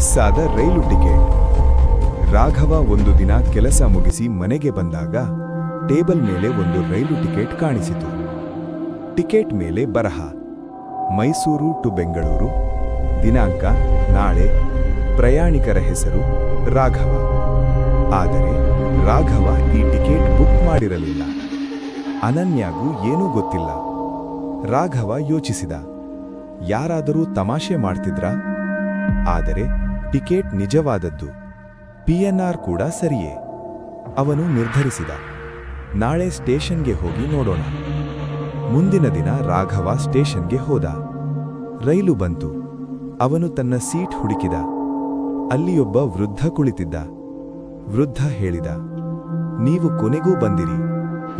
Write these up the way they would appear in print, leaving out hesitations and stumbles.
Miss ಆದ ರೈಲು ticket. Raghava ಒಂದು ದಿನ ಕೆಲಸ ಮುಗಿಸಿ ಮನೆಗೆ ಬಂದಾಗ ಟೇಬಲ್ ಮೇಲೆ ಒಂದು ರೈಲು ಟಿಕೆಟ್ ಕಾಣಿಸಿತು. ಟಿಕೆಟ್ ಮೇಲೆ ಬರಹ: ಮೈಸೂರು ಟು ಬೆಂಗಳೂರು, ದಿನಾಂಕ ನಾಳೆ, ಪ್ರಯಾಣಿಕರ ಹೆಸರು ರಾಘವ. ಆದರೆ ರಾಘವ ಈ ಟಿಕೆಟ್ ಬುಕ್ ಮಾಡಿರಲಿಲ್ಲ. ಅನನ್ಯಾಗೂ ಏನೂ ಗೊತ್ತಿಲ್ಲ. ರಾಘವ ಯೋಚಿಸಿದ, ಯಾರಾದರೂ ತಮಾಷೆ ಮಾಡ್ತಿದ್ರಾ? ಆದರೆ ಟಿಕೆಟ್ ನಿಜವಾದದ್ದು, PNR ಕೂಡ ಸರಿಯೇ. ಅವನು ನಿರ್ಧರಿಸಿದ, ನಾಳೆ ಸ್ಟೇಷನ್ಗೆ ಹೋಗಿ ನೋಡೋಣ. ಮುಂದಿನ ದಿನ ರಾಘವ ಸ್ಟೇಷನ್ಗೆ ಹೋದ. ರೈಲು ಬಂತು. ಅವನು ತನ್ನ ಸೀಟ್ ಹುಡುಕಿದ. ಅಲ್ಲಿಯೊಬ್ಬ ವೃದ್ಧ ಕುಳಿತಿದ್ದ. ವೃದ್ಧ ಹೇಳಿದ, ನೀವು ಕೊನೆಗೂ ಬಂದಿರಿ,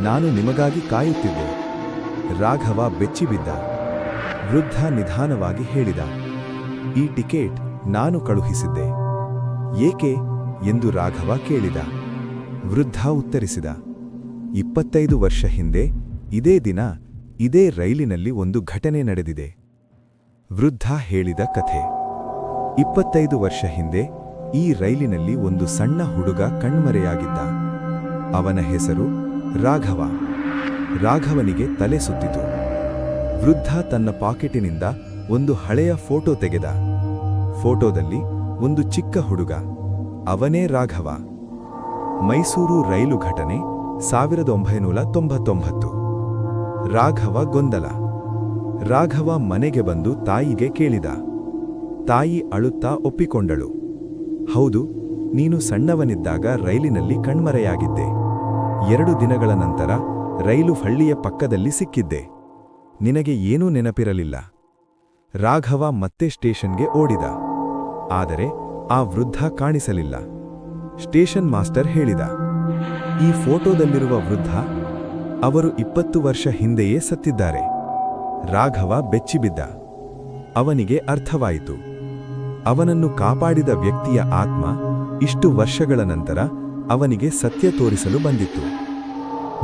ನಾನು ನಿಮಗಾಗಿ ಕಾಯುತ್ತಿದ್ದೆ. ರಾಘವ ಬೆಚ್ಚಿಬಿದ್ದ. ವೃದ್ಧ ನಿಧಾನವಾಗಿ ಹೇಳಿದ, ಈ ಟಿಕೆಟ್ ನಾನು ಕಳುಹಿಸಿದ್ದೆ. ಏಕೆ ಎಂದು ರಾಘವ ಕೇಳಿದ. ವೃದ್ಧ ಉತ್ತರಿಸಿದ, 25 ವರ್ಷ ಹಿಂದೆ ಇದೇ ದಿನ ಇದೇ ರೈಲಿನಲ್ಲಿ ಒಂದು ಘಟನೆ ನಡೆದಿದೆ. ವೃದ್ಧ ಹೇಳಿದ ಕಥೆ: 25 ವರ್ಷ ಹಿಂದೆ ಈ ರೈಲಿನಲ್ಲಿ ಒಂದು ಸಣ್ಣ ಹುಡುಗ ಕಣ್ಮರೆಯಾಗಿದ್ದ. ಅವನ ಹೆಸರು ರಾಘವ. ರಾಘವನಿಗೆ ತಲೆ ಸುತ್ತಿತು. ವೃದ್ಧ ತನ್ನ ಪಾಕೆಟಿನಿಂದ ಒಂದು ಹಳೆಯ ಫೋಟೋ ತೆಗೆದ. ಫೋಟೋದಲ್ಲಿ ಒಂದು ಚಿಕ್ಕ ಹುಡುಗ. ಅವನೇ ರಾಘವ. ಮೈಸೂರು ರೈಲು ಘಟನೆ 1999. ರಾಘವ ಗೊಂದಲ. ರಾಘವ ಮನೆಗೆ ಬಂದು ತಾಯಿಗೆ ಕೇಳಿದ. ತಾಯಿ ಅಳುತ್ತಾ ಒಪ್ಪಿಕೊಂಡಳು. ಹೌದು, ನೀನು ಸಣ್ಣವನಿದ್ದಾಗ ರೈಲಿನಲ್ಲಿ ಕಣ್ಮರೆಯಾಗಿದ್ದೆ. 2 ದಿನಗಳ ನಂತರ ರೈಲು ಹಳ್ಳಿಯ ಪಕ್ಕದಲ್ಲಿ ಸಿಕ್ಕಿದ್ದೆ. ನಿನಗೆ ಏನೂ ನೆನಪಿರಲಿಲ್ಲ. ರಾಘವ ಮತ್ತೆ ಸ್ಟೇಷನ್ಗೆ ಓಡಿದ. ಆದರೆ ಆ ವೃದ್ಧ ಕಾಣಿಸಲಿಲ್ಲ. ಸ್ಟೇಷನ್ ಮಾಸ್ಟರ್ ಹೇಳಿದ, ಈ ಫೋಟೋದಲ್ಲಿರುವ ವೃದ್ಧ, ಅವರು 20 ವರ್ಷ ಹಿಂದೆಯೇ ಸತ್ತಿದ್ದಾರೆ. ರಾಘವ ಬೆಚ್ಚಿಬಿದ್ದ. ಅವನಿಗೆ ಅರ್ಥವಾಯಿತು. ಅವನನ್ನು ಕಾಪಾಡಿದ ವ್ಯಕ್ತಿಯ ಆತ್ಮ ಇಷ್ಟು ವರ್ಷಗಳ ನಂತರ ಅವನಿಗೆ ಸತ್ಯ ತೋರಿಸಲು ಬಂದಿತ್ತು.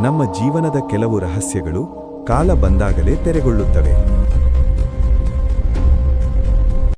ನಮ್ಮ ಜೀವನದ ಕೆಲವು ರಹಸ್ಯಗಳು ಕಾಲ ಬಂದಾಗಲೇ ತೆರೆಗೊಳ್ಳುತ್ತವೆ.